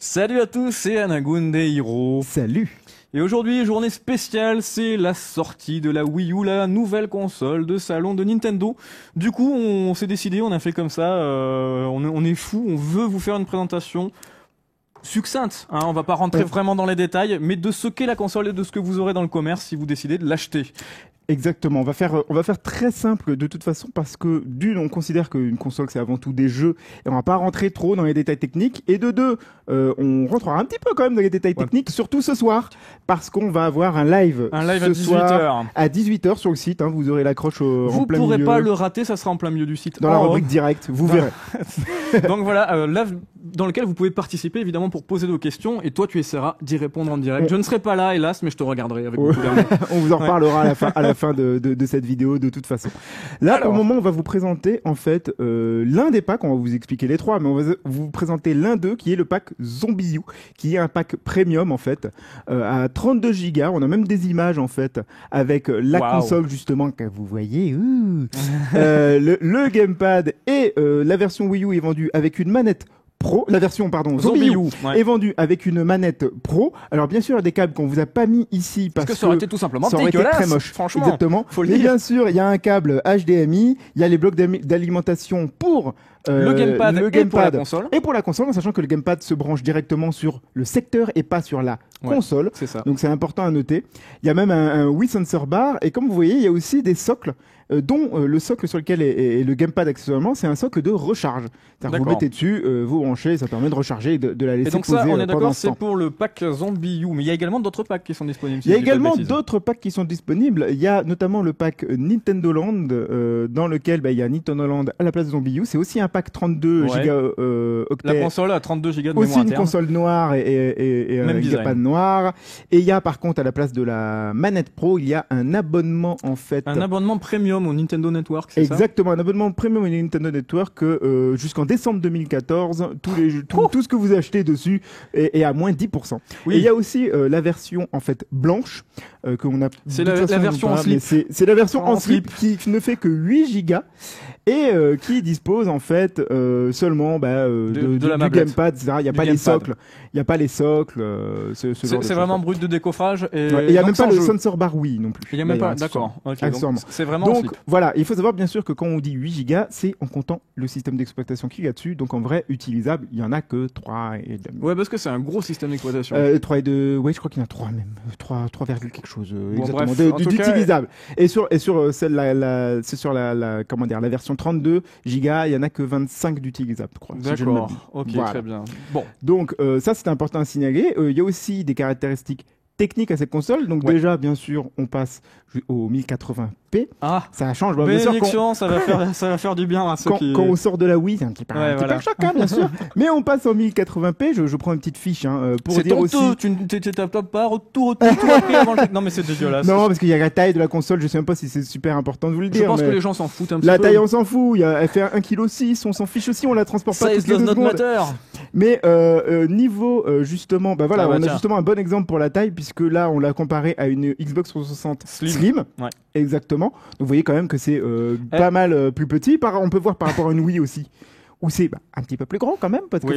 Salut à tous, c'est Anagunde Hiro. Salut. Et aujourd'hui, journée spéciale, c'est la sortie de la Wii U, la nouvelle console de salon de Nintendo. Du coup, on s'est décidé, on a fait comme ça, on est fou, on veut vous faire une présentation succincte, hein, on va pas rentrer vraiment dans les détails, mais de ce qu'est la console et de ce que vous aurez dans le commerce si vous décidez de l'acheter. Exactement, on va faire très simple de toute façon parce que d'une, on considère qu'une console c'est avant tout des jeux et on va pas rentrer trop dans les détails techniques, et de deux, on rentrera un petit peu quand même dans les détails techniques, surtout ce soir parce qu'on va avoir un live à ce 18h. soir à 18h sur le site, hein, vous aurez l'accroche en plein milieu. Vous pourrez pas le rater, ça sera en plein milieu du site. Dans la rubrique direct, vous verrez. Donc voilà, là dans lequel vous pouvez participer évidemment pour poser vos questions, et toi tu essaieras d'y répondre en direct. Je ne serai pas là hélas, mais je te regarderai avec beaucoup d'amour. On vous en reparlera à la fin de cette vidéo de toute façon. Là, pour le moment, on va vous présenter en fait l'un des packs. On va vous expliquer les trois, mais on va vous présenter l'un d'eux qui est le pack Zombie U, qui est un pack premium en fait à 32 Go. On a même des images en fait avec la console justement que vous voyez. Le gamepad, et la version Wii U est vendue avec une manette Pro, la version Zombie U est vendue avec une manette Pro. Alors bien sûr, il y a des câbles qu'on vous a pas mis ici parce que ça aurait été tout simplement ça aurait été très moche. Franchement, exactement. Mais bien sûr, il y a un câble HDMI, il y a les blocs d'alimentation pour le gamepad et pour la console. Et pour la console, en sachant que le gamepad se branche directement sur le secteur et pas sur la console. C'est ça. Donc c'est important à noter. Il y a même un Wii Sensor Bar, et comme vous voyez, il y a aussi des socles dont le socle sur lequel est le gamepad accessoirement, c'est un socle de recharge. C'est-à-dire que vous mettez dessus, vous branchez, ça permet de recharger et de la laisser poser. Et donc ça, on est d'accord, c'est temps. Pour le pack Zombie U, mais il y a également d'autres packs qui sont disponibles. Il y a également d'autres packs qui sont disponibles. Il y a notamment le pack Nintendo Land, dans lequel il y a Nintendo Land à la place de Zombie U. C'est aussi un pack 32 gigaoctets. La console a 32 gigas de aussi mémoire une interne. console noire et un gamepad noir. Et il y a par contre, à la place de la manette Pro, il y a un abonnement en fait. Un abonnement premium au Nintendo Network, c'est ça ? Exactement, un abonnement premium au Nintendo Network jusqu'en décembre 2014, tout ce que vous achetez dessus est à moins 10%. Oui. Et il y a aussi la version en fait blanche qu'on a. C'est la version en slip. C'est la version en slip qui ne fait que 8 gigas et qui dispose en fait seulement du gamepad, etc. Il n'y a pas les socles. Il n'y a pas les socles. C'est vraiment brut de décoffrage. Et il n'y a même pas le sensor bar Wii non plus. Il n'y a même pas. D'accord. C'est vraiment. Donc voilà, il faut savoir bien sûr que quand on dit 8 Go, c'est en comptant le système d'exploitation qu'il y a dessus. Donc en vrai, utilisable, il n'y en a que 3 et demi. Ouais, parce que c'est un gros système d'exploitation. 3 et 2, ouais, je crois qu'il y en a 3 même. 3, quelque chose exactement. Bref, d'utilisable. Et sur celle c'est sur la comment dire, la version 32 Go, il y en a que 25 d'utilisables, je crois. D'accord. Si ok, voilà. Très bien. Bon. Donc ça, c'est important à signaler. Il y a aussi des caractéristiques techniques à cette console. Donc déjà, bien sûr, on passe au 1080p. Ça change. Bénédiction, ça va faire du bien à ceux quand on sort de la Wii, c'est un petit peu un choc, hein, bien sûr. Mais on passe en 1080p. Je prends une petite fiche pour dire aussi. Tu tapes pas retour Non, mais c'est dégueulasse. Non, parce qu'il y a la taille de la console. Je sais même pas si c'est super important de vous le dire. Je pense que les gens s'en foutent un petit peu. La taille, on s'en fout. Elle fait 1,6 kg. On s'en fiche aussi. On la transporte pas toutes les 2 secondes. Mais niveau justement, on a justement un bon exemple pour la taille, puisque là, on l'a comparé à une Xbox 360 Slim. Ouais. Exactement. Donc vous voyez quand même que c'est pas mal plus petit. On peut voir par rapport à une Wii aussi, où c'est un petit peu plus grand quand même, parce que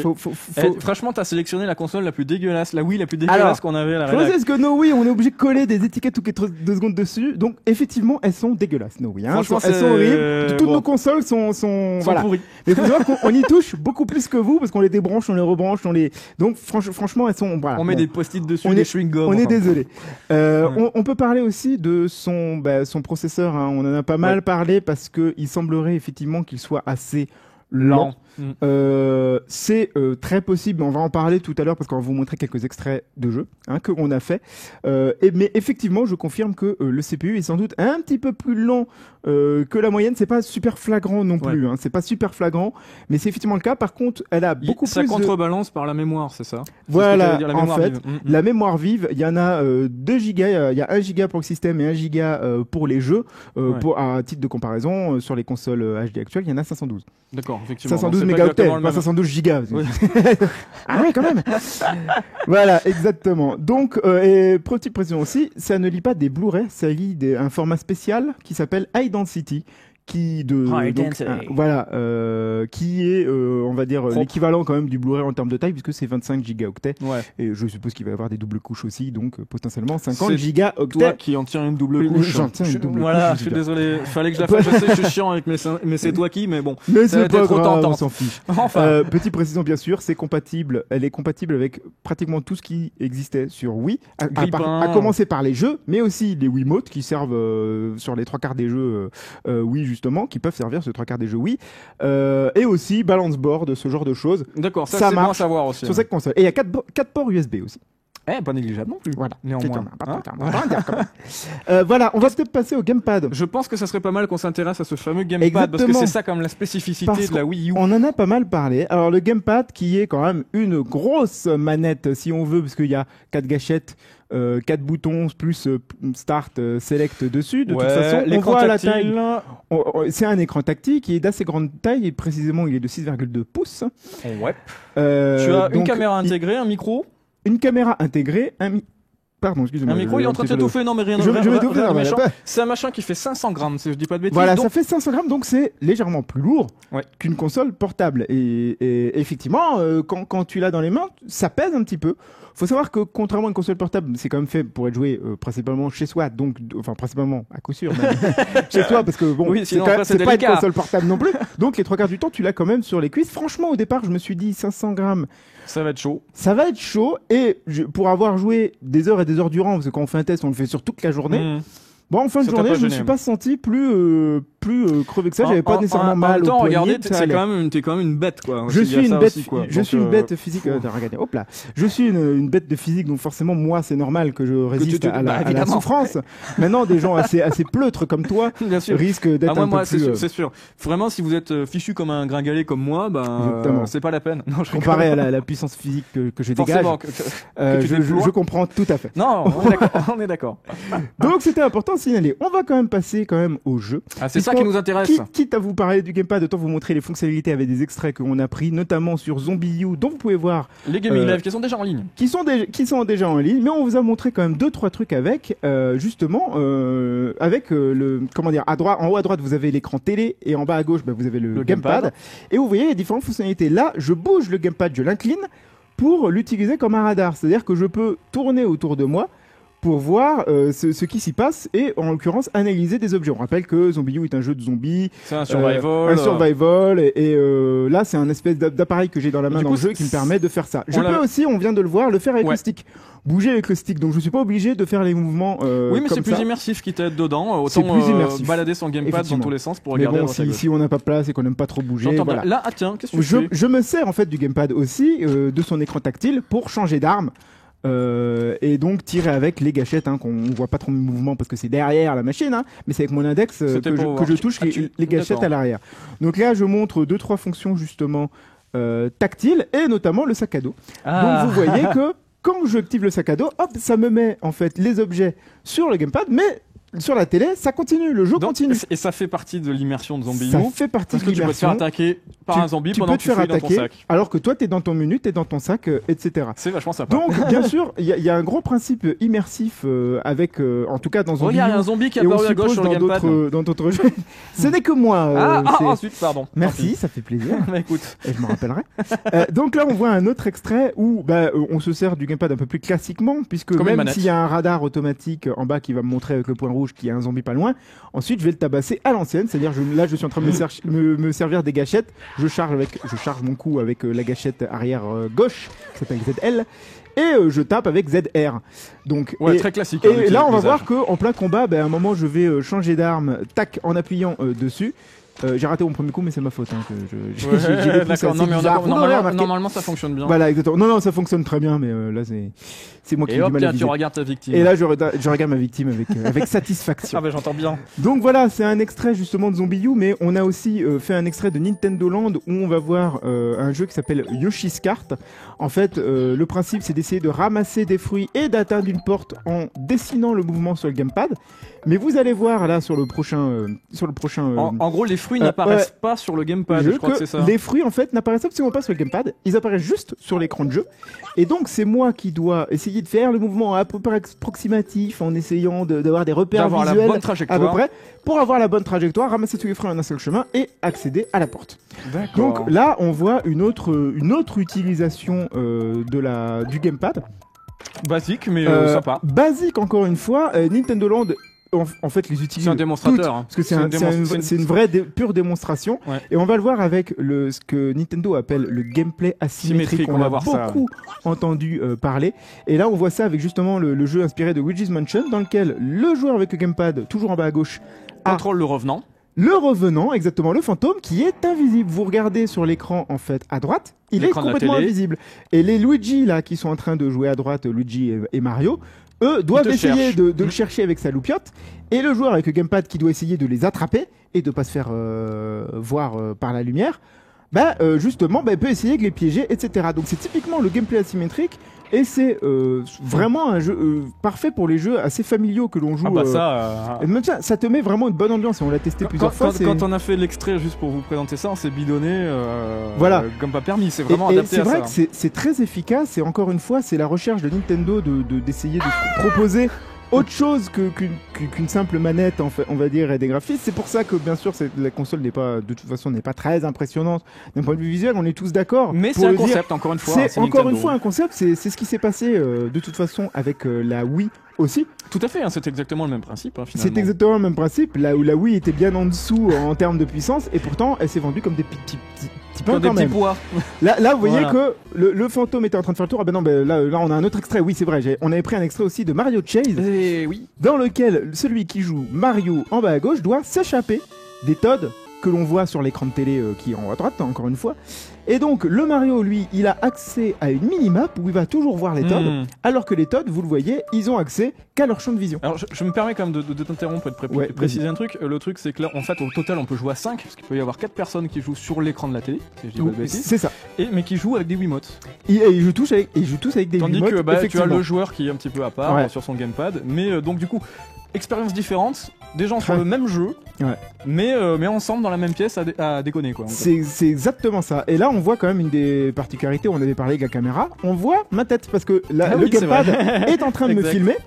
franchement, t'as sélectionné la console la plus dégueulasse, la Wii la plus dégueulasse qu'on avait à la rédac. Est-ce que nos Wii, on est obligé de coller des étiquettes toutes les 2 secondes dessus, donc effectivement elles sont dégueulasses, nos Wii. Franchement, elles sont horribles. Toutes nos consoles sont voilà. pourries. Mais faut savoir qu'on y touche beaucoup plus que vous, parce qu'on les débranche, on les rebranche, donc franchement elles sont voilà. On met des post-it dessus, des chewing-gums. On est désolé. On peut parler aussi de son processeur. On en a pas mal parlé, parce que il semblerait effectivement qu'il soit assez lent. C'est très possible, on va en parler tout à l'heure parce qu'on va vous montrer quelques extraits de jeux que on a fait. Mais effectivement, je confirme que le CPU est sans doute un petit peu plus lent que la moyenne. C'est pas super flagrant non plus. C'est pas super flagrant, mais c'est effectivement le cas. Par contre, elle a beaucoup plus. Ça contrebalance par la mémoire, c'est ça ? Voilà. En fait, la mémoire vive, il y en a 2 gigas. Il y a 1 giga pour le système et 1 giga pour les jeux. À titre de comparaison, sur les consoles HD actuelles, il y en a 512. D'accord, effectivement. 512 mégaoctets, pas 512 gigas. Oui. Ah oui, quand même. Voilà, exactement. Donc, et petite précision aussi, ça ne lit pas des Blu-ray, ça lit un format spécial qui s'appelle High Density, voilà, qui est, on va dire, l'équivalent quand même du Blu-ray en termes de taille, puisque c'est 25 gigaoctets. Ouais. Et je suppose qu'il va y avoir des doubles couches aussi, donc potentiellement 50 gigaoctets. Toi qui en tiens une double couche. J'en tiens une double voilà, couche. Je suis désolé. Fallait que je la fasse. Je sais, je suis chiant avec mais c'est toi qui, mais bon. Mais c'est pas grave, on s'en fiche. Enfin. Petite précision, bien sûr, elle est compatible avec pratiquement tout ce qui existait sur Wii, à commencer par les jeux, mais aussi les Wiimotes qui servent sur les 3/4 des jeux Wii justement, qui peuvent servir sur les 3/4 des jeux Wii, et aussi balance board, ce genre de choses. D'accord, ça c'est bon à savoir aussi. Sur cette console. Et il y a 4 ports USB aussi. Pas négligeable non plus. Voilà. Néanmoins. Voilà, on va peut-être passer au gamepad. Je pense que ça serait pas mal qu'on s'intéresse à ce fameux gamepad, parce que c'est ça comme la spécificité de la Wii U. On en a pas mal parlé. Alors le gamepad qui est quand même une grosse manette si on veut, parce qu'il y a 4 gâchettes, 4 boutons plus start, select dessus. De toute façon, on voit la taille. C'est un écran tactile qui est d'assez grande taille, et précisément il est de 6,2 pouces. Ouais. Tu as une caméra intégrée, un micro. Une caméra intégrée, Pardon, excusez-moi. Un micro, il est en train de t'étouffer. Non, mais rien. C'est un machin qui fait 500 grammes, si je dis pas de bêtises. Voilà, ça fait 500 grammes, donc c'est légèrement plus lourd qu'une console portable. Et effectivement, quand tu l'as dans les mains, ça pèse un petit peu. Faut savoir que contrairement à une console portable, c'est quand même fait pour être joué principalement chez soi, donc enfin principalement à coup sûr même, chez toi, parce que bon, c'est pas une console portable non plus. Donc les 3/4 du temps, tu l'as quand même sur les cuisses. Franchement, au départ, je me suis dit 500 grammes. Ça va être chaud. Ça va être chaud, et pour avoir joué des heures et des heures durant, parce que quand on fait un test, on le fait sur toute la journée. Bon, en fin de journée, je me suis pas senti plus crevé que ça. J'avais pas nécessairement mal au poignet. Regardez, t'es quand même une bête, quoi. Je suis une bête. Je suis une bête physique. Regardez, hop là. Je suis une bête de physique, donc forcément, moi, c'est normal que je résiste à la souffrance. Maintenant, des gens assez pleutres comme toi risquent d'être un peu plus. C'est sûr. Vraiment, si vous êtes fichu comme un gringalet comme moi, c'est pas la peine. Comparé à la puissance physique que je dégage, je comprends tout à fait. Non, on est d'accord. Donc, c'était important. Signaler. On va quand même passer au jeu. Ah, c'est ça qui nous intéresse. Quitte à vous parler du gamepad, autant vous montrer les fonctionnalités avec des extraits que l'on a pris, notamment sur Zombie U, dont vous pouvez voir les Gaming Live qui sont déjà en ligne. Qui sont déjà en ligne, mais on vous a montré quand même 2-3 trucs avec, justement, avec à droite, en haut à droite, vous avez l'écran télé, et en bas à gauche, vous avez le gamepad. Et vous voyez les différentes fonctionnalités. Là, je bouge le gamepad, je l'incline pour l'utiliser comme un radar. C'est-à-dire que je peux tourner autour de moi pour voir ce qui s'y passe, et en l'occurrence analyser des objets. On rappelle que Zombie U est un jeu de zombies. C'est un survival. Et là, c'est un espèce d'appareil que j'ai dans la main dans le jeu qui me permet de faire ça. Je peux aussi, on vient de le voir, le faire avec le stick. Bouger avec le stick, donc je suis pas obligé de faire les mouvements oui, mais c'est plus immersif qui t'aide dedans. Autant balader son gamepad dans tous les sens pour regarder. Mais bon, si on n'a pas de place et qu'on n'aime pas trop bouger, voilà. Là, tiens, qu'est-ce que tu fais ? Je me sers en fait du gamepad aussi, de son écran tactile, pour changer d'arme. Et donc tirer avec les gâchettes, qu'on voit pas trop le mouvement parce que c'est derrière la machine, mais c'est avec mon index que je touche les gâchettes à l'arrière. Donc là, je montre 2-3 fonctions justement tactiles, et notamment le sac à dos. Donc vous voyez que quand je active le sac à dos, hop, ça me met en fait les objets sur le gamepad, mais sur la télé, ça continue, le jeu continue. Et ça fait partie de l'immersion de Zombie U. Ça fait partie de l'immersion. Tu peux te faire attaquer par un zombie pendant que tu fouilles dans ton sac. Alors que toi, t'es dans ton menu, t'es dans ton sac, etc. C'est vachement sympa. Donc, bien sûr, il y a un gros principe immersif avec, en tout cas dans Zombie U. Regarde, il y a un zombie qui apparaît à gauche sur le gamepad. Dans d'autres jeux. Ce n'est que moi. Ensuite, pardon. Merci, ça fait plaisir. Écoute. Et je me rappellerai. Donc là, on voit un autre extrait où on se sert du gamepad un peu plus classiquement, puisque même s'il y a un radar automatique en bas qui va me montrer avec le point rouge qu'il y a un zombie pas loin, ensuite je vais le tabasser à l'ancienne, c'est-à-dire là je suis en train de me servir des gâchettes, je charge mon coup avec la gâchette arrière gauche qui s'appelle ZL, et je tape avec ZR. Donc très classique. Et là on va voir que en plein combat, à un moment je vais changer d'arme, tac, en appuyant dessus. J'ai raté mon premier coup, mais c'est ma faute. D'accord, non, mais normalement ça fonctionne bien. Voilà, exactement. Non, ça fonctionne très bien, mais là c'est moi qui ai du mal à viser. Tu regardes ta victime. Et là je regarde ma victime avec satisfaction. J'entends bien. Donc voilà, c'est un extrait justement de Zombie U, mais on a aussi fait un extrait de Nintendo Land où on va voir un jeu qui s'appelle Yoshi's Cart. En fait, le principe c'est d'essayer de ramasser des fruits et d'atteindre une porte en dessinant le mouvement sur le gamepad. Mais vous allez voir là sur le prochain. En gros, les fruits n'apparaissent pas sur le gamepad, je crois que c'est ça. Les fruits, en fait, n'apparaissent absolument pas sur le gamepad. Ils apparaissent juste sur l'écran de jeu. Et donc, c'est moi qui dois essayer de faire le mouvement à peu près approximatif en essayant d'avoir des repères visuels la bonne trajectoire. à peu près pour avoir la bonne trajectoire, ramasser tous les fruits en un seul chemin et accéder à la porte. Donc là, on voit une autre utilisation du gamepad. Basique, mais sympa. Basique, encore une fois. Nintendo Land, en fait, les utilise. C'est un démonstrateur. Parce que c'est une vraie pure démonstration. Ouais. Et on va le voir avec ce que Nintendo appelle le gameplay asymétrique. On a beaucoup entendu parler. Et là, on voit ça avec justement le jeu inspiré de Luigi's Mansion, dans lequel le joueur avec le gamepad, toujours en bas à gauche, contrôle le revenant. Le revenant, exactement, le fantôme qui est invisible. Vous regardez sur l'écran, en fait, à droite, il est complètement invisible. Et les Luigi, là, qui sont en train de jouer à droite, Luigi et Mario, eux, doivent essayer de le chercher avec sa loupiote. Et le joueur avec le gamepad qui doit essayer de les attraper et de pas se faire voir par la lumière, justement, il peut essayer de les piéger, etc. Donc c'est typiquement le gameplay asymétrique. Et c'est vraiment un jeu parfait pour les jeux assez familiaux que l'on joue. Même ça te met vraiment une bonne ambiance. Et on l'a testé plusieurs fois. Quand on a fait l'extrait juste pour vous présenter ça, on s'est bidonné comme pas permis. C'est vraiment C'est adapté à ça. vrai que c'est très efficace. Et encore une fois, c'est la recherche de Nintendo d'essayer de proposer autre chose qu'une simple manette, on va dire, et des graphismes. C'est pour ça que, bien sûr, la console n'est pas très impressionnante d'un point de vue visuel. On est tous d'accord. Mais c'est un concept, encore une fois. C'est encore une fois un concept. C'est ce qui s'est passé, de toute façon, avec la Wii aussi. Tout à fait, c'est exactement le même principe, finalement. C'est exactement le même principe. Là où la Wii était bien en dessous en termes de puissance, et pourtant, elle s'est vendue comme des petits pains quand même. Pois. Là, vous voyez que le fantôme était en train de faire le tour. Là, on a un autre extrait. Oui, c'est vrai. On avait pris un extrait aussi de Mario Chase, dans lequel celui qui joue Mario en bas à gauche doit s'échapper des Toads que l'on voit sur l'écran de télé qui est en haut à droite, encore une fois. Et donc, le Mario, lui, il a accès à une minimap où il va toujours voir les Toads, alors que les Toads, vous le voyez, ils ont accès qu'à leur champ de vision. Alors, je me permets quand même de t'interrompre et de préciser un truc. Le truc, c'est que là, en fait, au total, on peut jouer à 5, parce qu'il peut y avoir 4 personnes qui jouent sur l'écran de la télé, si je dis pas de bêtises. C'est ça. Mais qui jouent avec des Wiimotes. Ils jouent tous avec des Wiimotes. Tandis que tu as le joueur qui est un petit peu à part sur son gamepad. Mais donc, du coup, expérience différente, des gens sur le même jeu, mais ensemble dans la même pièce à déconner, quoi. C'est exactement ça. Et là, on voit quand même une des particularités, on avait parlé de la caméra, on voit ma tête, parce que le gamepad est en train de me filmer.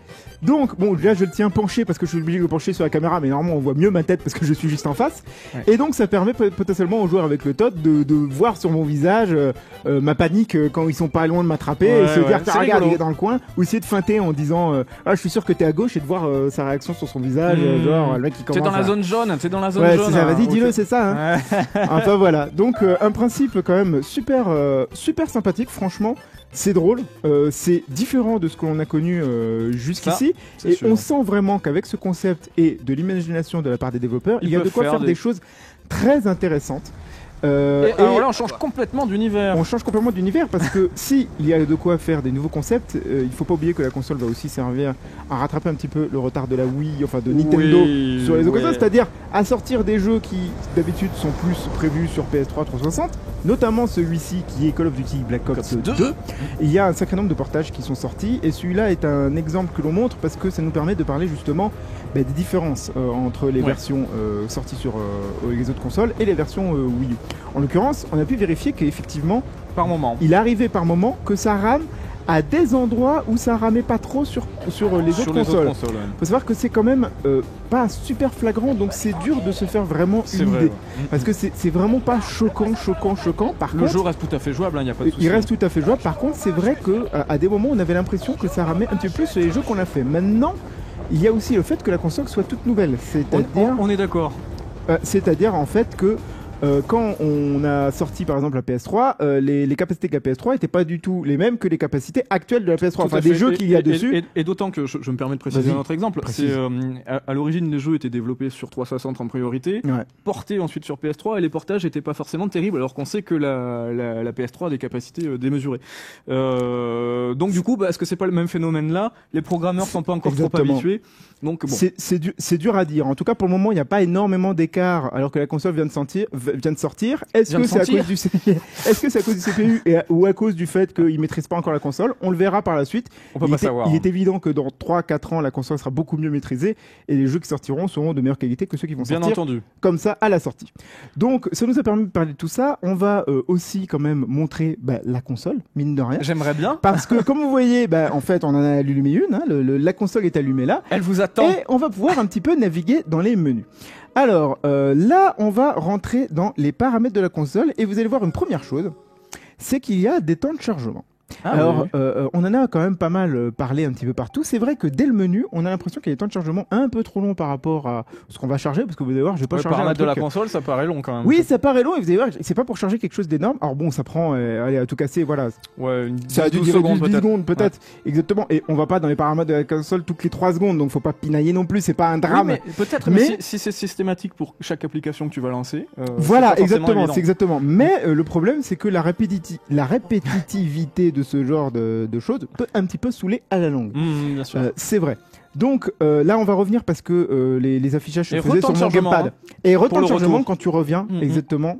Donc, bon, là, je le tiens penché parce que je suis obligé de le pencher sur la caméra, mais normalement, on voit mieux ma tête parce que je suis juste en face. Ouais. Et donc, ça permet potentiellement aux joueurs avec le Toad de voir sur mon visage ma panique quand ils sont pas loin de m'attraper et se dire, regarde, il est dans le coin, ou essayer de feinter en disant, je suis sûr que t'es à gauche, et de voir sa réaction sur son visage, genre, le mec qui commence. T'es dans la zone jaune, c'est ça, vas-y, dis-le, c'est ça, hein. Enfin, voilà. Donc, un principe quand même super sympathique, franchement. C'est drôle, c'est différent de ce que l'on a connu jusqu'ici, et on sent vraiment qu'avec ce concept et de l'imagination de la part des développeurs, il y a de quoi faire des choses très intéressantes. Alors là, on change complètement d'univers. On change complètement d'univers parce que si il y a de quoi faire des nouveaux concepts, il faut pas oublier que la console va aussi servir à rattraper un petit peu le retard de la Wii, enfin de Nintendo sur les occasions, c'est-à-dire à sortir des jeux qui d'habitude sont plus prévus sur PS3 360, notamment celui-ci qui est Call of Duty Black Ops 2. Il y a un sacré nombre de portages qui sont sortis et celui-là est un exemple que l'on montre parce que ça nous permet de parler justement des différences entre les versions sorties sur les autres consoles et les versions Wii U. En l'occurrence, on a pu vérifier qu'effectivement, il arrivait par moment que ça rame à des endroits où ça ramait pas trop sur les autres consoles. Faut savoir que c'est quand même pas super flagrant, donc c'est dur de se faire vraiment une idée. Parce que c'est vraiment pas choquant. Par contre, le jeu reste tout à fait jouable, il n'y a pas de souci. Il reste tout à fait jouable. Par contre, c'est vrai que à des moments, on avait l'impression que ça ramait un petit peu sur les jeux qu'on a fait. Maintenant, il y a aussi le fait que la console soit toute nouvelle. On est d'accord. C'est-à-dire en fait que quand on a sorti par exemple la PS3, les capacités de la PS3 n'étaient pas du tout les mêmes que les capacités actuelles de la PS3. Enfin, des jeux qu'il y a dessus. Et d'autant que je me permets de préciser un autre exemple. C'est à l'origine, les jeux étaient développés sur 360 en priorité, portés ensuite sur PS3, et les portages n'étaient pas forcément terribles, alors qu'on sait que la PS3 a des capacités démesurées. Donc du coup, est-ce que c'est pas le même phénomène là? Les programmeurs sont pas encore trop habitués. Donc bon. C'est dur à dire. En tout cas, pour le moment, il n'y a pas énormément d'écart, alors que la console vient vient de sortir. Est-ce que c'est à cause du est-ce que c'est à cause du CPU ou à cause du fait qu'ils maîtrisent pas encore la console? On le verra par la suite. On peut pas savoir. Il est évident que dans 3-4 ans, la console sera beaucoup mieux maîtrisée et les jeux qui sortiront seront de meilleure qualité que ceux qui vont sortir. Bien entendu. Comme ça à la sortie. Donc, ça nous a permis de parler de tout ça. On va aussi quand même montrer la console, mine de rien. J'aimerais bien. Parce que comme vous voyez, en fait, on en a allumé une. Hein, la console est allumée là. Elle vous attend. Et on va pouvoir un petit peu naviguer dans les menus. Alors là, on va rentrer dans les paramètres de la console et vous allez voir une première chose, c'est qu'il y a des temps de chargement. Alors, on en a quand même pas mal parlé un petit peu partout. C'est vrai que dès le menu, on a l'impression qu'il y a des temps de chargement un peu trop longs par rapport à ce qu'on va charger, parce que vous allez voir, je vais pas charger un truc... de la console, ça paraît long quand même. Oui, ça paraît long, et vous allez voir, c'est pas pour charger quelque chose d'énorme. Alors bon, ça prend, allez, à tout casser, voilà. Ouais, ça a dû 10 durer 10 secondes secondes peut-être. Ouais. Exactement. Et on va pas dans les paramètres de la console toutes les 3 secondes, donc faut pas pinailler non plus, c'est pas un drame. Oui, peut-être, mais si c'est systématique pour chaque application que tu vas lancer. Voilà, exactement, c'est exactement. Mais le problème, c'est que la répétitivité de ce genre de choses peut un petit peu saouler à la longue. Bien sûr. C'est vrai. Donc là, on va revenir parce que les affichages se faisaient sur mon gamepad. Hein. Et retemps de chargement quand tu reviens, exactement.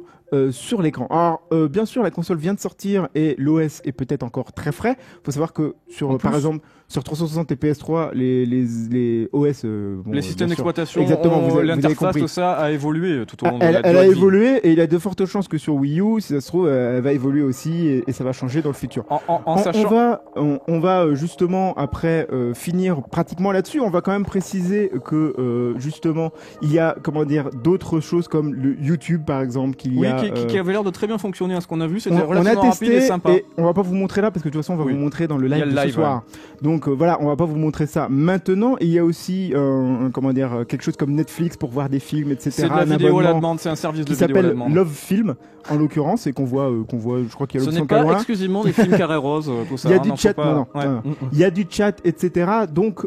Sur l'écran. Alors, bien sûr, la console vient de sortir et l'OS est peut-être encore très frais. Il faut savoir que par exemple, sur 360 et PS3, les OS, les systèmes d'exploitation, l'interface, tout ça a évolué tout au long de la Elle a évolué et il y a de fortes chances que sur Wii U, si ça se trouve, elle va évoluer aussi et ça va changer dans le futur. On va justement après finir pratiquement là-dessus. On va quand même préciser que justement, il y a d'autres choses comme le YouTube par exemple, qui avait l'air de très bien fonctionner à ce qu'on a vu. C'était relativement rapide et sympa. Et on va pas vous montrer là parce que de toute façon, on va vous montrer dans le live de ce soir. Donc voilà, on va pas vous montrer ça maintenant. Il y a aussi quelque chose comme Netflix pour voir des films, etc. C'est de la vidéo à la demande, c'est un service de vidéo à la demande. Qui s'appelle Love Film en l'occurrence et qu'on voit, je crois qu'il y a l'option. Ce n'est pas exclusivement des films carré rose, tout ça. Il y a du chat, il y a du chat, etc. Donc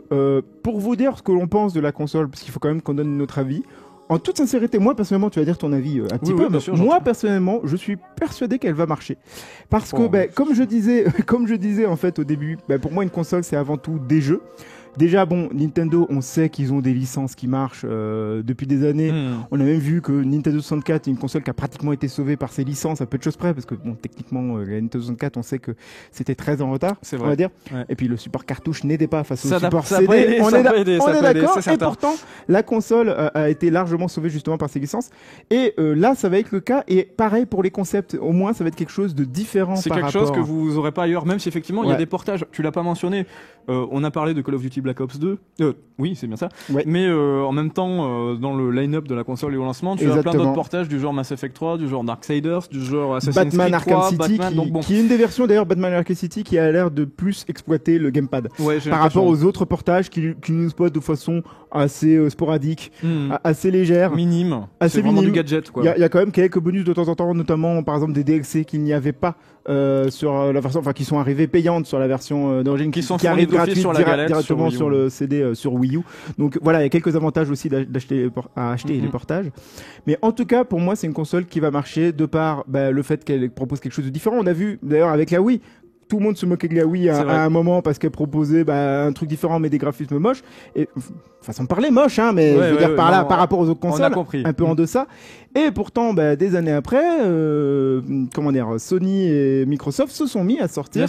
pour vous dire ce que l'on pense de la console, parce qu'il faut quand même qu'on donne notre avis. En toute sincérité, moi personnellement, tu vas dire ton avis un petit peu. Sûr, moi personnellement, je suis persuadé qu'elle va marcher, parce que comme je disais en fait au début, pour moi une console c'est avant tout des jeux. Déjà, Nintendo, on sait qu'ils ont des licences qui marchent depuis des années. On a même vu que Nintendo 64 est une console qui a pratiquement été sauvée par ses licences à peu de choses près, parce que techniquement, la Nintendo 64, on sait que c'était très en retard, on va dire. Ouais. Et puis le support cartouche n'aidait pas face au support CD. On est d'accord. Et pourtant, la console a été largement sauvée justement par ses licences. Et là, ça va être le cas. Et pareil pour les concepts. Au moins, ça va être quelque chose de différent. C'est quelque chose que vous aurez pas ailleurs, même si effectivement il y a des portages. Tu l'as pas mentionné. On a parlé de Call of Duty Black Ops 2. Oui, c'est bien ça. Ouais. Mais en même temps, dans le line-up de la console et au lancement, tu as plein d'autres portages du genre Mass Effect 3, du genre Darksiders, du genre Assassin's Creed 3, City, qui est une des versions d'ailleurs Batman Arkham City qui a l'air de plus exploiter le gamepad par rapport aux autres portages qui nous spotent de façon assez sporadique, assez légère, minime, assez minime. Du gadget. Il y a quand même quelques bonus de temps en temps, notamment par exemple des DLC qu'il n'y avait pas sur la version, qui sont arrivées payantes sur la version d'origine, qui arrivent gratuites sur la galette, directement sur le CD sur Wii U. Donc voilà, il y a quelques avantages aussi à acheter les portages. Mais en tout cas, pour moi, c'est une console qui va marcher de par le fait qu'elle propose quelque chose de différent. On a vu d'ailleurs avec la Wii. Tout le monde se moquait de la Wii à un moment parce qu'elle proposait un truc différent mais des graphismes moches et façon de parler moche mais je veux dire par rapport aux autres consoles un peu en deçà. Et pourtant des années après Sony et Microsoft se sont mis à sortir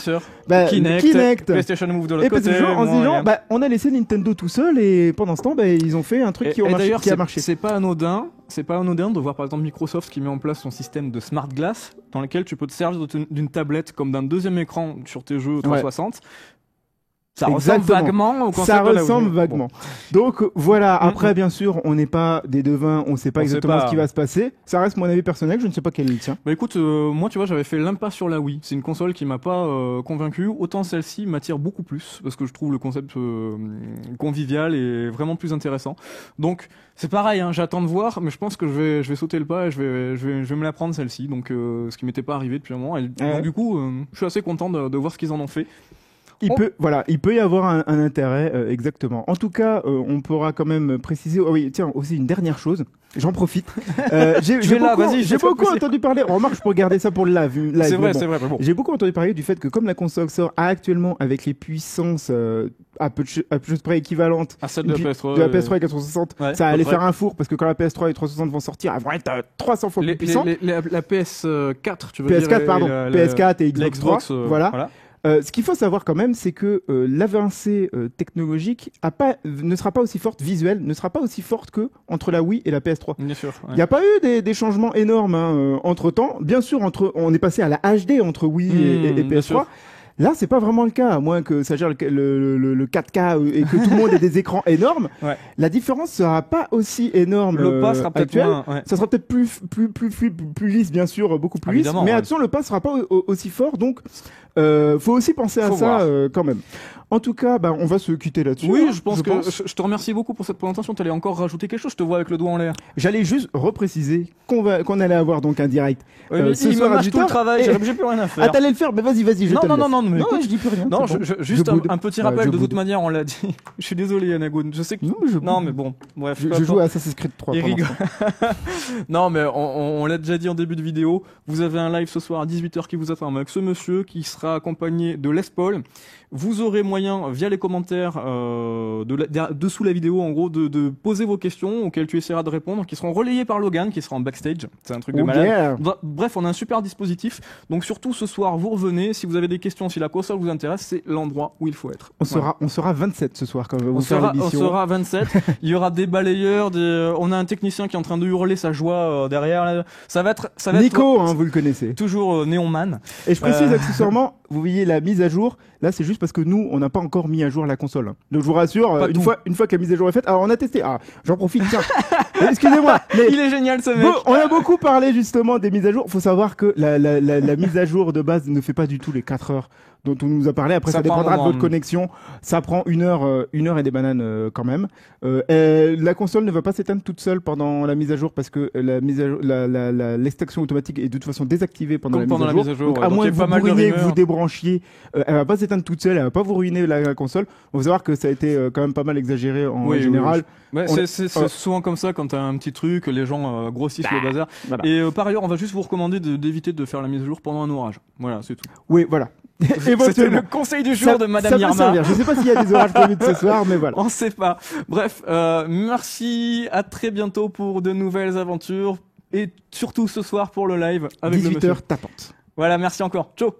Kinect, PlayStation Move de l'autre côté, en se disant on a laissé Nintendo tout seul et pendant ce temps ils ont fait un truc qui a marché. C'est pas anodin de voir par exemple Microsoft qui met en place son système de Smart Glass dans lequel tu peux te servir d'une tablette comme d'un deuxième écran sur tes jeux 360. Ça ressemble vaguement au concept. Ça ressemble vaguement. Donc voilà, après bien sûr, on n'est pas des devins, on sait pas exactement ce qui va se passer. Ça reste mon avis personnel, je ne sais pas quel est le tien. Écoute, moi tu vois, j'avais fait l'impasse sur la Wii. C'est une console qui m'a pas convaincu. Autant celle-ci m'attire beaucoup plus parce que je trouve le concept convivial et vraiment plus intéressant. Donc c'est pareil, j'attends de voir, mais je pense que je vais sauter le pas et je vais me la prendre celle-ci. Donc ce qui m'était pas arrivé depuis un moment. Donc du coup, je suis assez content de voir ce qu'ils en ont fait. Il peut y avoir un intérêt, exactement. En tout cas, on pourra quand même préciser. Oh oui, tiens, aussi une dernière chose. J'en profite. J'ai beaucoup entendu parler. Remarque, je peux garder ça pour le live. C'est vrai, c'est vrai. J'ai beaucoup entendu parler du fait que comme la console sort actuellement avec les puissances à peu de choses près équivalente à celle de la PS3, de la PS3 et 460, ouais, ça allait faire un four parce que quand la PS3 et 360 vont sortir, elles vont être 300 fois plus puissantes. La PS4, tu veux PS4, dire, pardon, PS4 et Xbox 3, voilà. Ce qu'il faut savoir quand même, c'est que l'avancée technologique ne sera pas aussi forte, visuelle, ne sera pas aussi forte que entre la Wii et la PS3. Bien sûr. Il n'y a pas eu des changements énormes entre temps. Bien sûr, on est passé à la HD entre Wii et PS3. Là, c'est pas vraiment le cas, à moins que ça gère le 4K et que tout le monde ait des écrans énormes. Ouais. La différence sera pas aussi énorme. Le pas sera peut-être moins, ouais. Ça sera peut-être plus lisse, bien sûr, beaucoup plus lisse. Mais attention, le pas sera pas aussi fort. Donc, faut aussi penser à ça quand même. En tout cas, on va se quitter là-dessus. Oui, je pense. Je te remercie beaucoup pour cette présentation. Tu allais encore rajouter quelque chose. Je te vois avec le doigt en l'air. J'allais juste repréciser qu'on allait avoir donc un direct. Oui, ce soir à tout le travail. J'ai plus rien à faire. Ah, t'allais le faire, mais vas-y, je te laisse. Non, mais écoute, je dis plus rien. Non, juste un petit rappel. De toute manière, on l'a dit. Je suis désolé, Yanagoun. Je sais que. Non, mais bon. Bref. Je joue à Assassin's Creed 3. Non, mais on l'a déjà dit en début de vidéo. Vous avez un live ce soir à 18h qui vous attend avec ce monsieur qui sera accompagné de Les Paul. Vous aurez moyen, via les commentaires dessous la vidéo, en gros, de poser vos questions auxquelles tu essaieras de répondre, qui seront relayées par Logan, qui sera en backstage. C'est un truc de malade. Yeah. Bref, on a un super dispositif. Donc surtout, ce soir, vous revenez. Si vous avez des questions, si la console vous intéresse, c'est l'endroit où il faut être. On sera 27 ce soir quand même. On sera 27. Il y aura des balayeurs, on a un technicien qui est en train de hurler sa joie derrière. Là. Ça va être Nico, vous le connaissez. Toujours Néon Man. Et je précise accessoirement, vous voyez la mise à jour. Là, c'est juste parce que nous, on n'a pas encore mis à jour la console. Donc, je vous rassure, une fois que la mise à jour est faite, alors on a testé. Ah, j'en profite, tiens. Excusez-moi. Mais il est génial, ce mec. On a beaucoup parlé justement des mises à jour. Faut savoir que la mise à jour de base ne fait pas du tout les 4 heures dont on nous a parlé. Après, ça dépendra de votre connexion. Ça prend une heure et des bananes quand même. La console ne va pas s'éteindre toute seule pendant la mise à jour parce que l'extraction automatique est de toute façon désactivée pendant la mise à jour. Donc, à moins que vous bourriniez, que vous débranchiez, elle va pas s'éteindre toute seule, elle va pas vous ruiner la console. On va savoir que ça a été quand même pas mal exagéré en général. Ouais, c'est souvent comme ça quand t'as un petit truc, les gens grossissent le bazar. Voilà. Et par ailleurs, on va juste vous recommander d'éviter de faire la mise à jour pendant un orage. Voilà, c'est tout. Oui, voilà. C'était le conseil du jour de Madame Irma. Je sais pas s'il y a des orages prévus de ce soir, mais voilà. On sait pas. Bref, merci, à très bientôt pour de nouvelles aventures et surtout ce soir pour le live avec 18h tapante. Voilà, merci encore. Ciao.